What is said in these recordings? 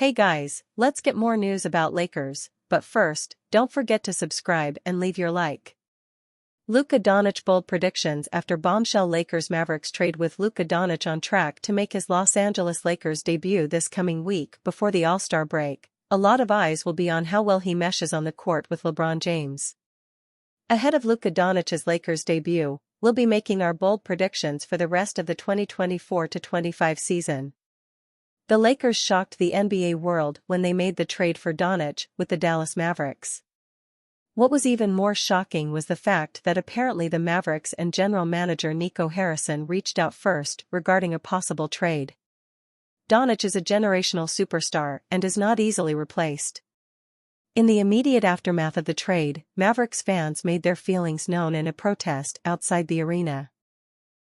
Hey guys, let's get more news about Lakers, but first, don't forget to subscribe and leave your like. Luka Doncic bold predictions after bombshell Lakers-Mavericks trade with Luka Doncic on track to make his Los Angeles Lakers debut this coming week before the All-Star break. A lot of eyes will be on how well he meshes on the court with LeBron James. Ahead of Luka Doncic's Lakers debut, we'll be making our bold predictions for the rest of the 2024-25 season. The Lakers shocked the NBA world when they made the trade for Doncic with the Dallas Mavericks. What was even more shocking was the fact that apparently the Mavericks and general manager Nico Harrison reached out first regarding a possible trade. Doncic is a generational superstar and is not easily replaced. In the immediate aftermath of the trade, Mavericks fans made their feelings known in a protest outside the arena.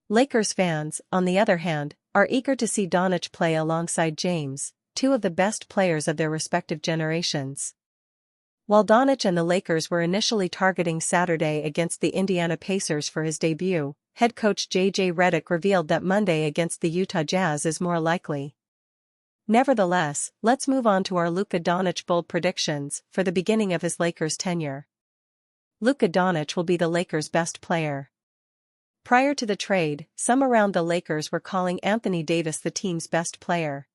Lakers fans, on the other hand, are eager to see Doncic play alongside James, two of the best players of their respective generations. While Doncic and the Lakers were initially targeting Saturday against the Indiana Pacers for his debut, head coach J.J. Redick revealed that Monday against the Utah Jazz is more likely. Nevertheless, let's move on to our Luka Doncic bold predictions for the beginning of his Lakers tenure. Luka Doncic will be the Lakers' best player. Prior to the trade, some around the Lakers were calling Anthony Davis the team's best player.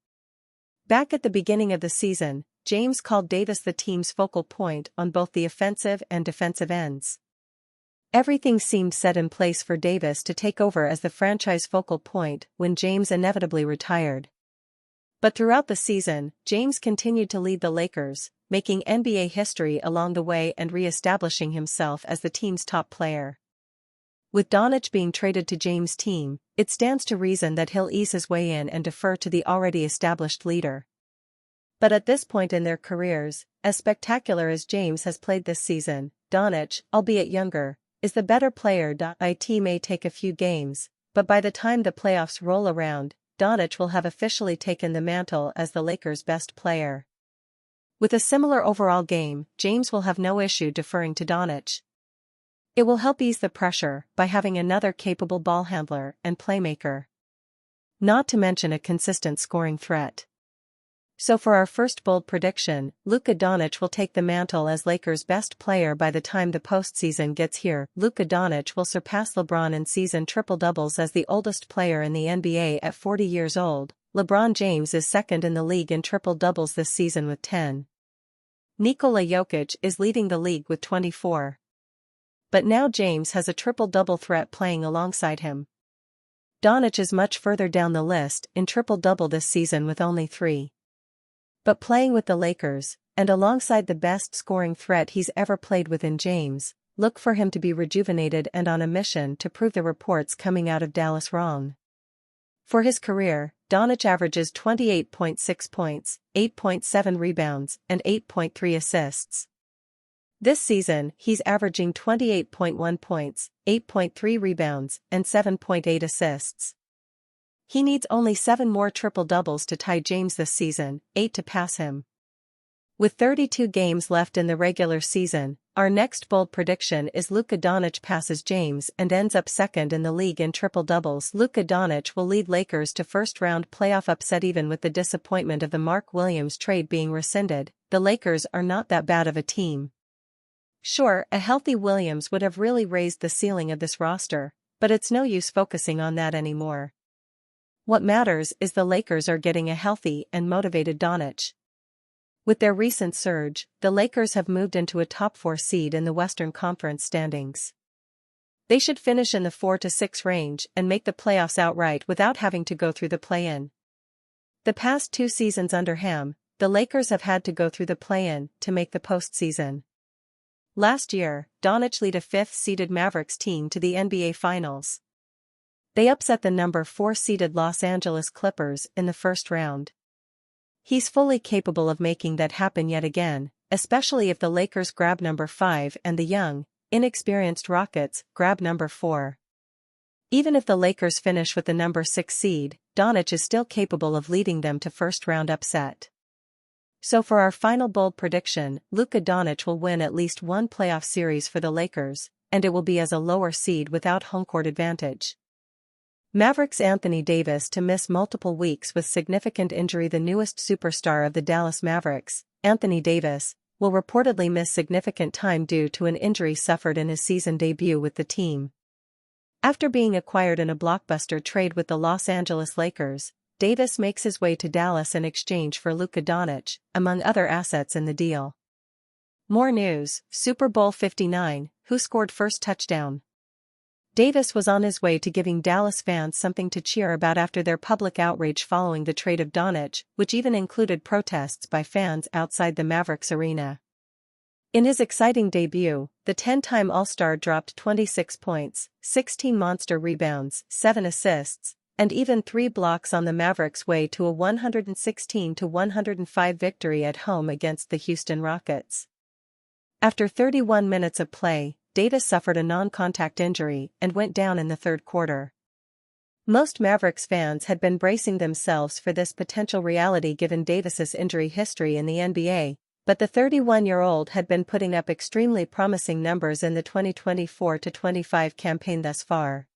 Back at the beginning of the season, James called Davis the team's focal point on both the offensive and defensive ends. Everything seemed set in place for Davis to take over as the franchise focal point when James inevitably retired. But throughout the season, James continued to lead the Lakers, making NBA history along the way and re-establishing himself as the team's top player. With Doncic being traded to James' team, it stands to reason that he'll ease his way in and defer to the already established leader. But at this point in their careers, as spectacular as James has played this season, Doncic, albeit younger, is the better player. It may take a few games, but by the time the playoffs roll around, Doncic will have officially taken the mantle as the Lakers' best player. With a similar overall game, James will have no issue deferring to Doncic. It will help ease the pressure by having another capable ball handler and playmaker. Not to mention a consistent scoring threat. So for our first bold prediction, Luka Doncic will take the mantle as Lakers' best player by the time the postseason gets here. Luka Doncic will surpass LeBron in season triple-doubles as the oldest player in the NBA at 40 years old. LeBron James is second in the league in triple-doubles this season with 10. Nikola Jokic is leading the league with 24. But now James has a triple-double threat playing alongside him. Doncic is much further down the list in triple-double this season with only 3. But playing with the Lakers, and alongside the best scoring threat he's ever played with in James, look for him to be rejuvenated and on a mission to prove the reports coming out of Dallas wrong. For his career, Doncic averages 28.6 points, 8.7 rebounds, and 8.3 assists. This season, he's averaging 28.1 points, 8.3 rebounds, and 7.8 assists. He needs only 7 more triple-doubles to tie James this season, 8 to pass him. With 32 games left in the regular season, our next bold prediction is Luka Doncic passes James and ends up second in the league in triple-doubles. Luka Doncic will lead Lakers to first-round playoff upset. Even with the disappointment of the Mark Williams trade being rescinded, the Lakers are not that bad of a team. Sure, a healthy Williams would have really raised the ceiling of this roster, but it's no use focusing on that anymore. What matters is the Lakers are getting a healthy and motivated Doncic. With their recent surge, the Lakers have moved into a top 4 seed in the Western Conference standings. They should finish in the 4 to 6 range and make the playoffs outright without having to go through the play-in. The past 2 seasons under Ham, the Lakers have had to go through the play-in to make the postseason. Last year, Doncic led a 5th-seeded Mavericks team to the NBA Finals. They upset the number 4-seeded Los Angeles Clippers in the first round. He's fully capable of making that happen yet again, especially if the Lakers grab number 5 and the young, inexperienced Rockets grab number 4. Even if the Lakers finish with the number 6 seed, Doncic is still capable of leading them to first-round upset. So for our final bold prediction, Luka Doncic will win at least one playoff series for the Lakers, and it will be as a lower seed without home court advantage. Mavericks Anthony Davis to miss multiple weeks with significant injury. The newest superstar of the Dallas Mavericks, Anthony Davis, will reportedly miss significant time due to an injury suffered in his season debut with the team. After being acquired in a blockbuster trade with the Los Angeles Lakers, Davis makes his way to Dallas in exchange for Luka Doncic, among other assets in the deal. More news: Super Bowl 59, who scored first touchdown? Davis was on his way to giving Dallas fans something to cheer about after their public outrage following the trade of Doncic, which even included protests by fans outside the Mavericks arena. In his exciting debut, the 10-time All-Star dropped 26 points, 16 monster rebounds, 7 assists, and even 3 blocks on the Mavericks' way to a 116-105 victory at home against the Houston Rockets. After 31 minutes of play, Davis suffered a non-contact injury and went down in the third quarter. Most Mavericks fans had been bracing themselves for this potential reality given Davis's injury history in the NBA, but the 31-year-old had been putting up extremely promising numbers in the 2024-25 campaign thus far.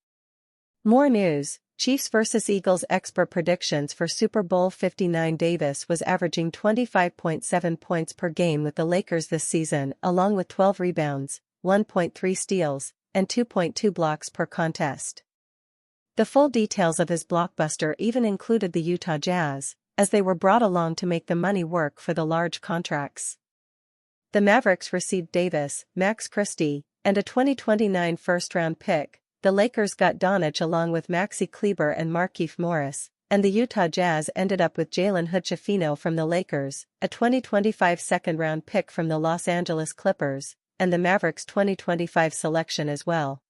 More news: Chiefs vs Eagles expert predictions for Super Bowl 59. Davis was averaging 25.7 points per game with the Lakers this season, along with 12 rebounds, 1.3 steals, and 2.2 blocks per contest. The full details of his blockbuster even included the Utah Jazz, as they were brought along to make the money work for the large contracts. The Mavericks received Davis, Max Christie, and a 2029 first-round pick. The Lakers got Doncic along with Maxi Kleber and Markieff Morris, and the Utah Jazz ended up with Jalen Hood-Schifino from the Lakers, a 2025 second-round pick from the Los Angeles Clippers, and the Mavericks' 2025 selection as well.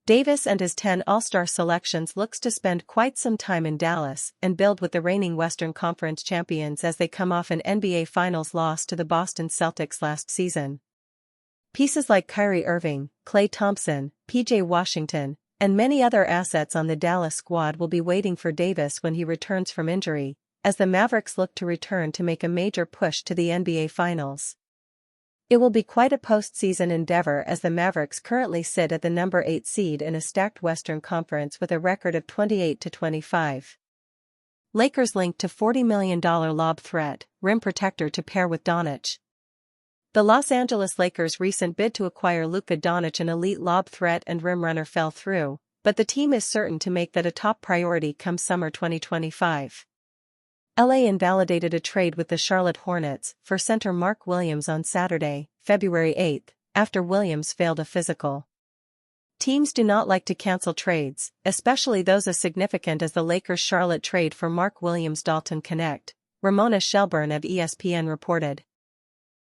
Davis and his 10 All-Star selections looks to spend quite some time in Dallas and build with the reigning Western Conference champions as they come off an NBA Finals loss to the Boston Celtics last season. Pieces like Kyrie Irving, Klay Thompson, PJ Washington, and many other assets on the Dallas squad will be waiting for Davis when he returns from injury, as the Mavericks look to return to make a major push to the NBA Finals. It will be quite a postseason endeavor as the Mavericks currently sit at the number 8 seed in a stacked Western Conference with a record of 28-25. Lakers linked to $40 million lob threat, rim protector to pair with Doncic. The Los Angeles Lakers' recent bid to acquire Luka Doncic, an elite lob threat and rim runner, fell through, but the team is certain to make that a top priority come summer 2025. LA invalidated a trade with the Charlotte Hornets for center Mark Williams on Saturday, February 8, after Williams failed a physical. Teams do not like to cancel trades, especially those as significant as the Lakers' Charlotte trade for Mark Williams. Dalton Connect, Ramona Shelburne of ESPN reported.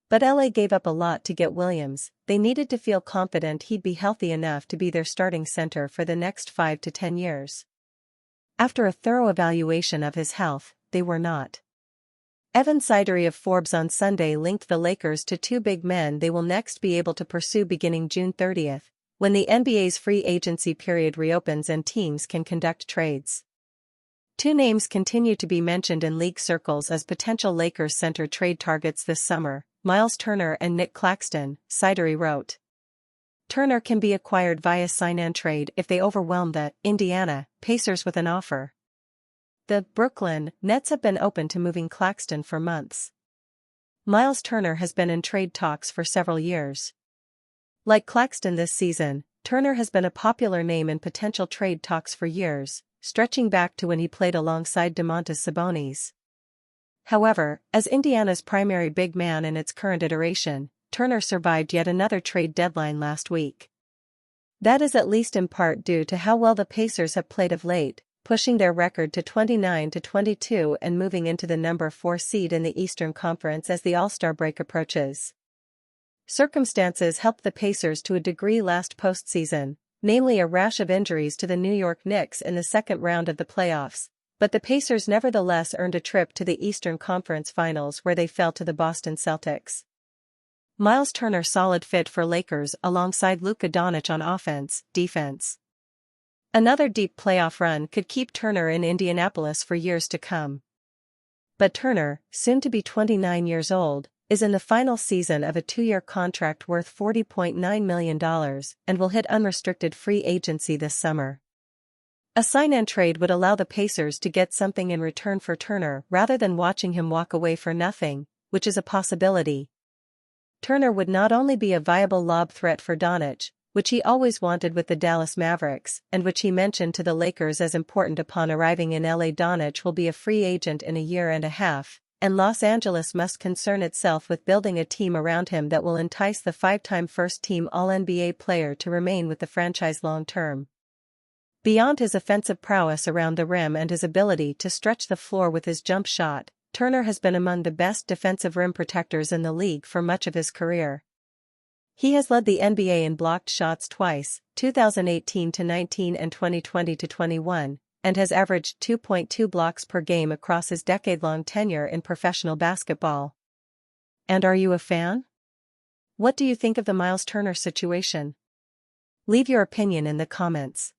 But LA gave up a lot to get Williams. They needed to feel confident he'd be healthy enough to be their starting center for the next 5 to 10 years. After a thorough evaluation of his health, they were not. Evan Sidery of Forbes on Sunday linked the Lakers to 2 big men they will next be able to pursue beginning June 30, when the NBA's free agency period reopens and teams can conduct trades. 2 names continue to be mentioned in league circles as potential Lakers center trade targets this summer: Myles Turner and Nick Claxton, Sidery wrote. Turner can be acquired via sign-and trade if they overwhelm the Indiana Pacers with an offer. The Brooklyn Nets have been open to moving Claxton for months. Myles Turner has been in trade talks for several years. Like Claxton this season, Turner has been a popular name in potential trade talks for years, stretching back to when he played alongside Domantas Sabonis. However, as Indiana's primary big man in its current iteration, Turner survived yet another trade deadline last week. That is at least in part due to how well the Pacers have played of late, pushing their record to 29-22 and moving into the number 4 seed in the Eastern Conference as the All-Star break approaches. Circumstances helped the Pacers to a degree last postseason, namely a rash of injuries to the New York Knicks in the second round of the playoffs, but the Pacers nevertheless earned a trip to the Eastern Conference Finals where they fell to the Boston Celtics. Myles Turner solid fit for Lakers alongside Luka Doncic on offense, defense. Another deep playoff run could keep Turner in Indianapolis for years to come. But Turner, soon to be 29 years old, is in the final season of a 2-year contract worth $40.9 million and will hit unrestricted free agency this summer. A sign-and trade would allow the Pacers to get something in return for Turner rather than watching him walk away for nothing, which is a possibility. Turner would not only be a viable lob threat for Doncic, which he always wanted with the Dallas Mavericks and which he mentioned to the Lakers as important upon arriving in LA. Doncic will be a free agent in a year and a half, and Los Angeles must concern itself with building a team around him that will entice the five-time first-team All-NBA player to remain with the franchise long-term. Beyond his offensive prowess around the rim and his ability to stretch the floor with his jump shot, Turner has been among the best defensive rim protectors in the league for much of his career. He has led the NBA in blocked shots twice, 2018-19 and 2020-21, and has averaged 2.2 blocks per game across his decade-long tenure in professional basketball. And are you a fan? What do you think of the Myles Turner situation? Leave your opinion in the comments.